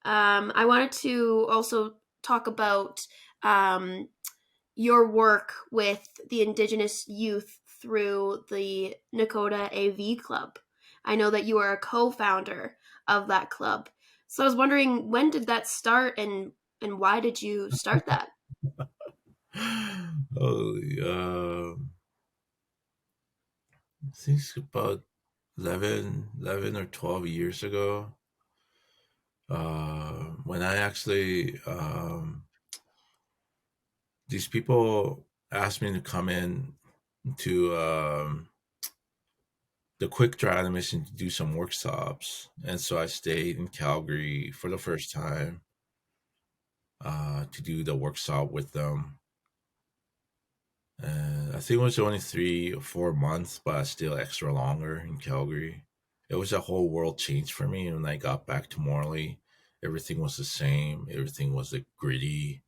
I wanted to also talk about um, your work with the Indigenous youth through the Nakoda AV Club. I know that you are a co-founder of that club. So I was wondering, when did that start, and why did you start that? Oh, I think it's about 11 or 12 years ago. When I actually, these people asked me to come in to the quick dry animation to do some workshops. And so I stayed in Calgary for the first time to do the workshop with them. And I think it was only 3 or 4 months, but still extra longer in Calgary. It was a whole world change for me when I got back to Morley. Everything was the same. Everything was like gritty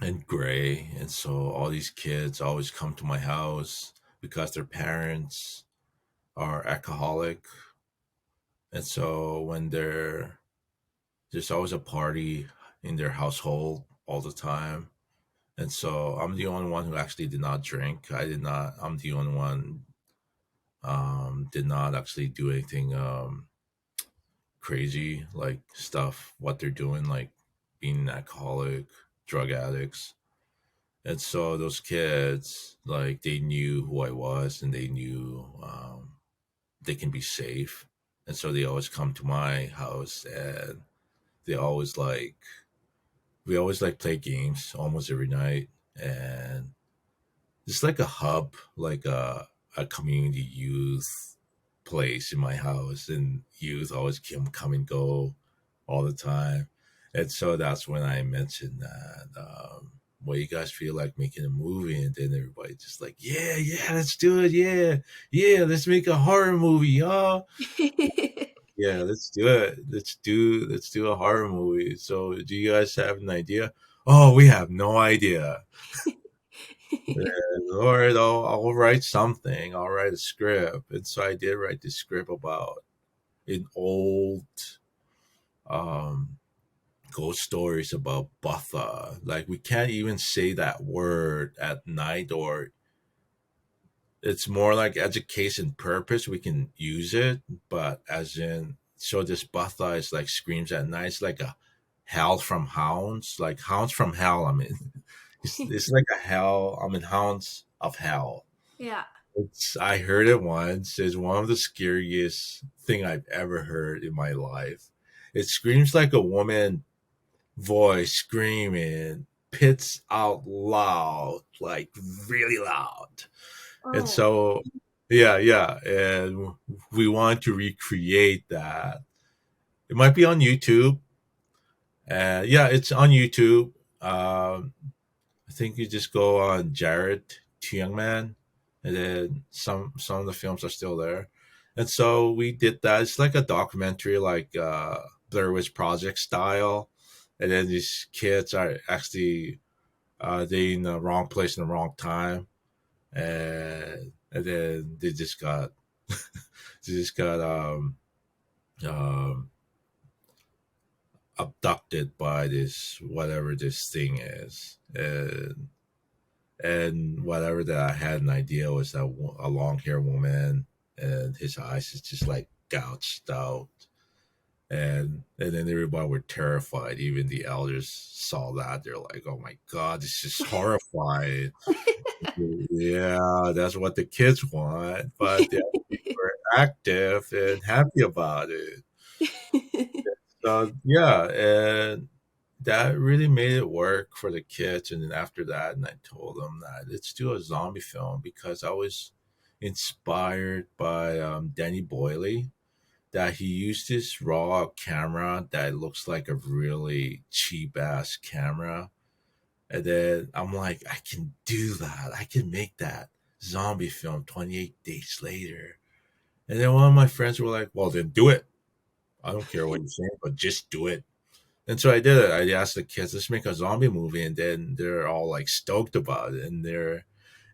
and gray. And so all these kids always come to my house because their parents are alcoholic. And so when there's always a party in their household all the time. And so I'm the only one who actually did not drink. I did not. I'm the only one did not actually do anything crazy like stuff. What they're doing, like being an alcoholic, drug addicts. And so those kids, like they knew who I was, and they knew they can be safe. And so they always come to my house, and they always like we always like play games almost every night, and it's like a hub, like a community youth place in my house, and youth always come and go all the time. And so that's when I mentioned that. Well, you guys feel like making a movie, and then everybody just like, yeah, yeah, let's do it, yeah, yeah, let's make a horror movie, y'all. Yeah, let's do it. Let's do a horror movie. So, do you guys have an idea? Oh, we have no idea. All right, I'll write something. I'll write a script. And so I did write the script about an old um, ghost stories about Butha. Like we can't even say that word at night, or it's more like education purpose. We can use it, but as in, so this Butha is like screams at night. It's like a hell from hounds, like hounds from hell. I mean, it's like a hell. I mean, hounds of hell. Yeah. I heard it once. It's one of the scariest thing I've ever heard in my life. It screams like a woman voice screaming, pits out loud, like really loud. And Oh. so, yeah, yeah. And we want to recreate that. It might be on YouTube. Yeah, it's on YouTube. I think you just go on Jarret Twoyoungmen, and then some of the films are still there. And so we did that. It's like a documentary, like Blair Witch Project style. And then these kids are actually they in the wrong place in the wrong time, and then they just got um, abducted by this whatever this thing is, and whatever that I had an idea was that a long haired woman, and his eyes is just like gouged out, and then everybody were terrified. Even the elders saw that, they're like, "Oh my god, this is horrifying." Yeah, that's what the kids want, but the other people are active and happy about it. So yeah, and that really made it work for the kids. And then after that, and I told them that let's do a zombie film because I was inspired by Danny Boyle. That he used this raw camera that looks like a really cheap ass camera, and then I'm like, I can do that. I can make that zombie film 28 days later. And then one of my friends were like, well, then do it. I don't care what you're saying, but just do it. And so I did it. I asked the kids, let's make a zombie movie. And then they're all like stoked about it. And they're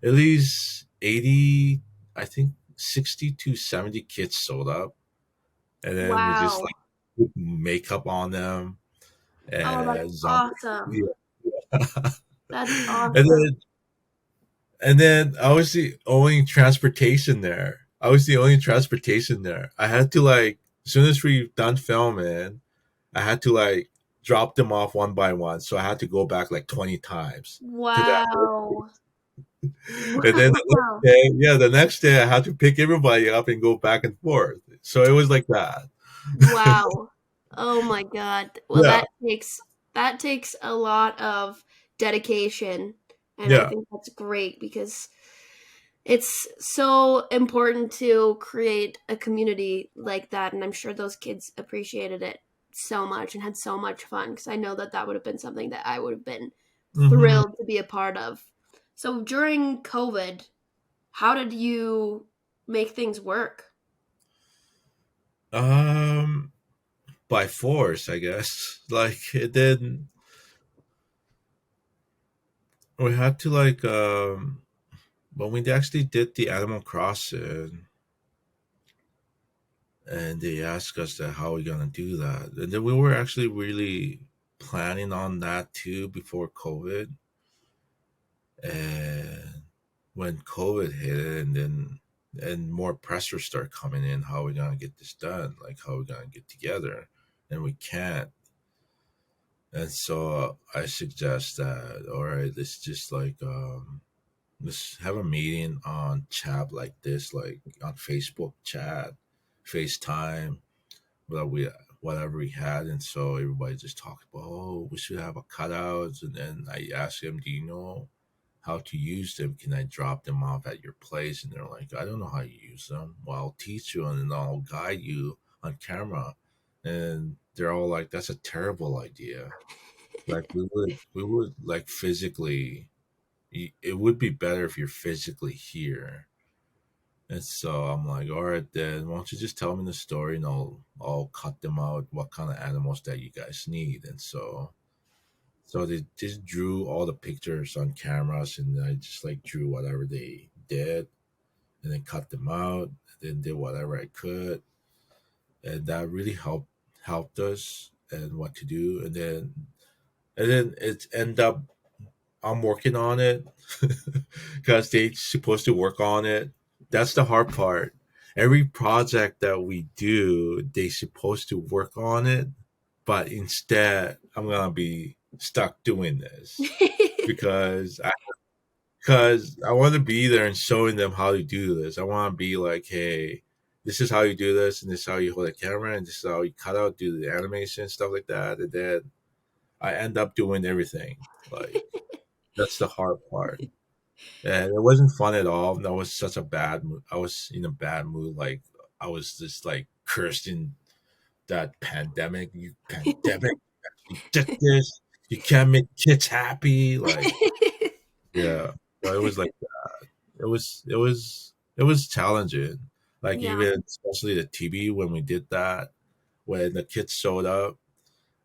at least 80, I think 60 to 70 kits sold up. And then we just like, Wow. put makeup on them Oh, that's and zombie. awesome. Yeah. That's and awesome. then I was the only transportation there. I was the only transportation there. I had to like as soon as we done filming, I had to like drop them off one by one. So I had to go back like 20 times to that. Wow. And then the next Wow. day, yeah, the next day I had to pick everybody up and go back and forth. So it was like that. Wow. Oh my God. Well, Yeah, that takes a lot of dedication, and I yeah. think that's great because it's so important to create a community like that, and I'm sure those kids appreciated it so much and had so much fun because I know that that would have been something that I would have been hmm thrilled to be a part of. So during COVID, how did you make things work? Um, by force, I guess. Like it did. We had to like when we actually did the Animal Crossing, and they asked us that how we gonna do that, and then we were actually really planning on that too before COVID, and when COVID hit, and then and more pressure start coming in, how we gonna get this done? Like how we gonna get together, and we can't. And so I suggest that all right, let's just like let's have a meeting on chat like this, like on Facebook chat, FaceTime, whatever we had. And so everybody just talked about, oh, we should have a cutouts. And then I asked them, do you know how to use them? Can I drop them off at your place? And they're like, I don't know how you use them. Well, I'll teach you and then I'll guide you on camera. And they're all like, that's a terrible idea. Like we would like physically. It would be better if you're physically here. And so I'm like, all right, then why don't you just tell me the story and I'll cut them out what kind of animals that you guys need. And so they just drew all the pictures on cameras and I just like drew whatever they did and then cut them out and then did whatever I could. And that really helped us and what to do. And then it ended up I'm working on it because they supposed to work on it. That's the hard part. Every project that we do, they supposed to work on it, but instead, I'm gonna be stuck doing this because I want to be there and showing them how to do this. I want to be like, hey, this is how you do this, and this is how you hold a camera, and this is how you cut out, do the animation, stuff like that. And then I end up doing everything. Like that's the hard part. And it wasn't fun at all. That was such a bad mood. I was in a bad mood. Like I was just like cursing that pandemic. You pandemic, you did this. You can't make kids happy. Like yeah, so it was like it was challenging. Like Yeah. even especially the TV when we did that when the kids showed up,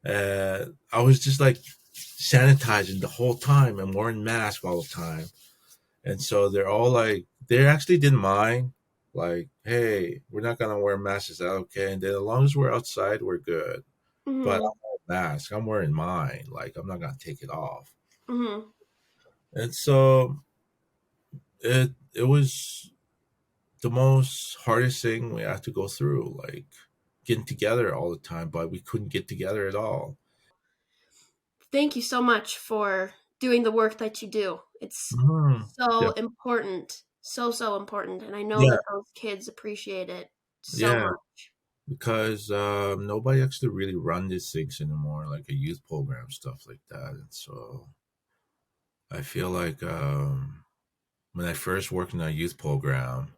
and I was just like sanitizing the whole time and wearing masks all the time. And so they're all like, they actually didn't mind. Like, hey, we're not gonna wear masks. Is that okay? And then as long as we're outside, we're good. But Hmm. I'm wearing a mask. I'm wearing mine. Like, I'm not gonna take it off. Hmm. And so it was the most hardest thing we had to go through. Like getting together all the time, but we couldn't get together at all. Thank you so much for doing the work that you do. It's Mhm. so Yeah, important. So, so important. And I know yeah, that those kids appreciate it so yeah. much. Because nobody actually really run these things anymore, like a youth program, stuff like that. And so I feel like when I first worked in a youth program,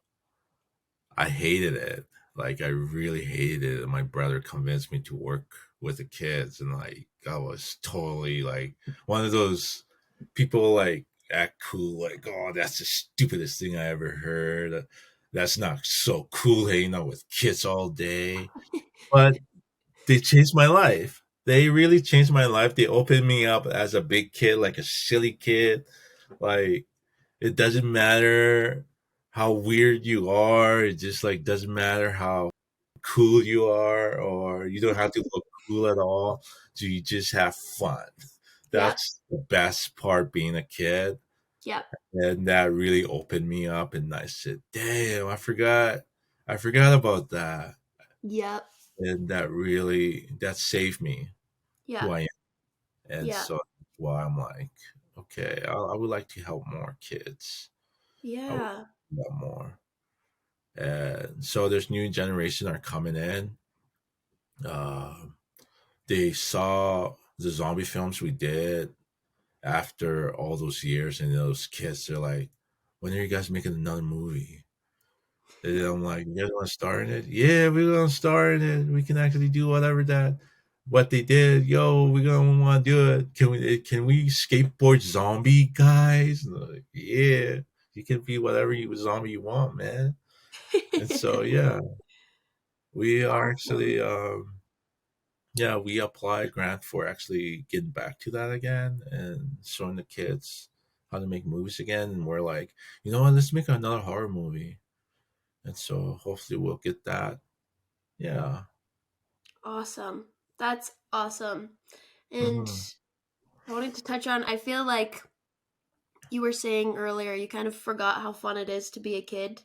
I hated it. Like I really hated it. And my brother convinced me to work with the kids, and like I was totally like one of those people like act cool, like oh that's the stupidest thing I ever heard. That's not so cool hanging out with kids all day. But they changed my life. They really changed my life. They opened me up as a big kid, like a silly kid. Like it doesn't matter how weird you are. It just like doesn't matter how cool you are, or you don't have to look cool at all. So you just have fun. Yeah. That's the best part being a kid. Yep. And that really opened me up, and I said, damn, I forgot about that. Yep. And that really, that saved me who Yep. I am. And Yep. so that's why I'm like, okay, I would like to help more kids. I would Yeah. like to help more. And so there's new generation are coming in. Uh, they saw the zombie films we did after all those years, and those kids are like, when are you guys making another movie? And I'm like, you guys want to star in it? Yeah, we're gonna star in it. We can actually do whatever that what they did. Yo, we're gonna want to do it. Can we skateboard zombie guys? And they're like, yeah, you can be whatever you zombie you want, man. And so yeah, we are Awesome. actually yeah, we applied grant for actually getting back to that again and showing the kids how to make movies again. And we're like, you know what, let's make another horror movie. And so hopefully we'll get that. Yeah. Awesome. That's awesome. And Hmm. I wanted to touch on, I feel like you were saying earlier, you kind of forgot how fun it is to be a kid.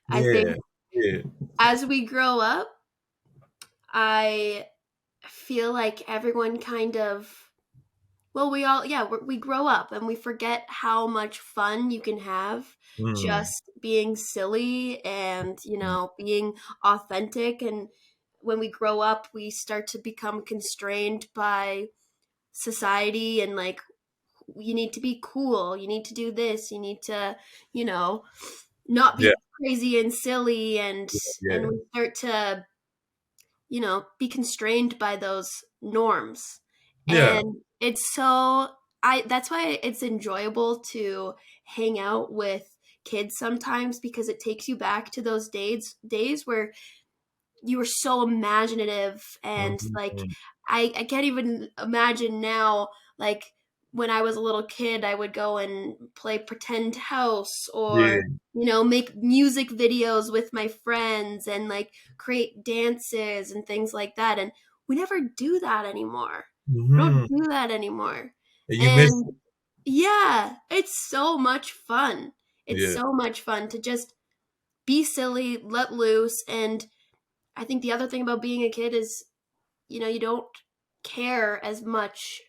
I think Yeah. Yeah. as we grow up, I feel like everyone kind of, well, we all, yeah, we grow up and we forget how much fun you can have Mm. just being silly and, being authentic. And when we grow up, we start to become constrained by society and like, you need to be cool, you need to do this, you need to, you know, not Yeah. be crazy and silly, and Yeah. we start to be constrained by those norms. Yeah. And it's so I that's why it's enjoyable to hang out with kids sometimes, because it takes you back to those days where you were so imaginative. And like, Mhm. I can't even imagine now, like, when I was a little kid, I would go and play pretend house, or Yeah. make music videos with my friends, and like create dances and things like that. And we never do that anymore. We don't Mhm. do that anymore. And you miss And yeah, it's so much fun. It's yeah. so much fun to just be silly, let loose. And I think the other thing about being a kid is, you don't care as much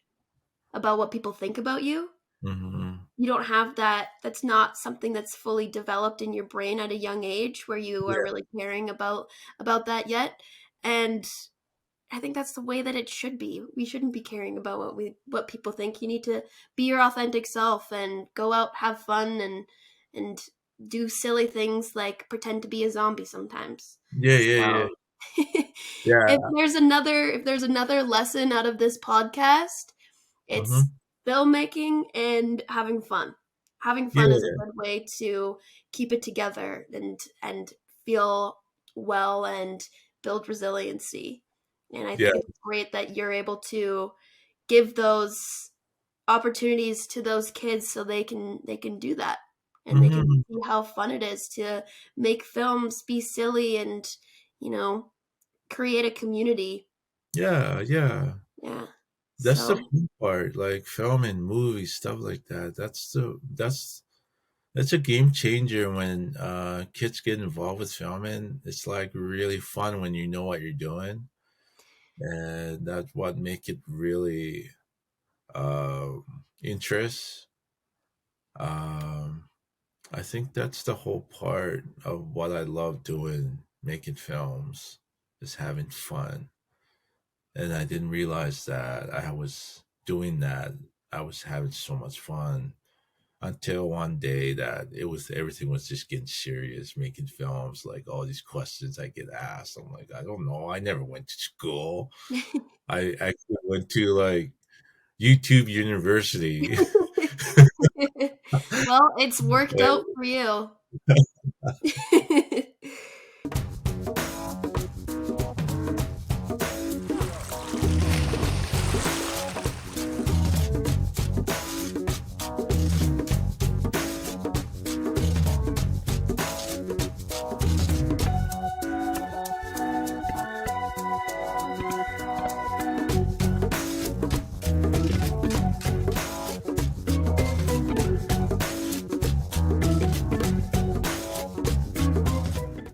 about what people think about you. Mhm. You don't have that. That's not something that's fully developed in your brain at a young age, where you are Yeah. really caring about that yet. And I think that's the way that it should be. We shouldn't be caring about what people think. You need to be your authentic self and go out, have fun, and do silly things like pretend to be a zombie sometimes. Yeah, yeah, yeah. So Yeah. if there's another lesson out of this podcast, it's Mhm. filmmaking and having fun. Having fun is a Yeah. good way to keep it together and feel well and build resiliency. And I Yeah. think it's great that you're able to give those opportunities to those kids, so they can do that, and they can Mhm. see how fun it is to make films, be silly, and you know create a community. Yeah, yeah. Yeah. That's the So fun part, like film and movies, stuff like that. That's a game changer when kids get involved with filming. It's like really fun when you know what you're doing, and that's what make it really interest. Um, I think that's the whole part of what I love doing, making films, is having fun. And I didn't realize that I was doing that. I was having so much fun until one day that it was everything was just getting serious, making films, like all these questions I get asked. I'm like, I don't know. I never went to school. I actually went to like YouTube University. well, it's worked out for you.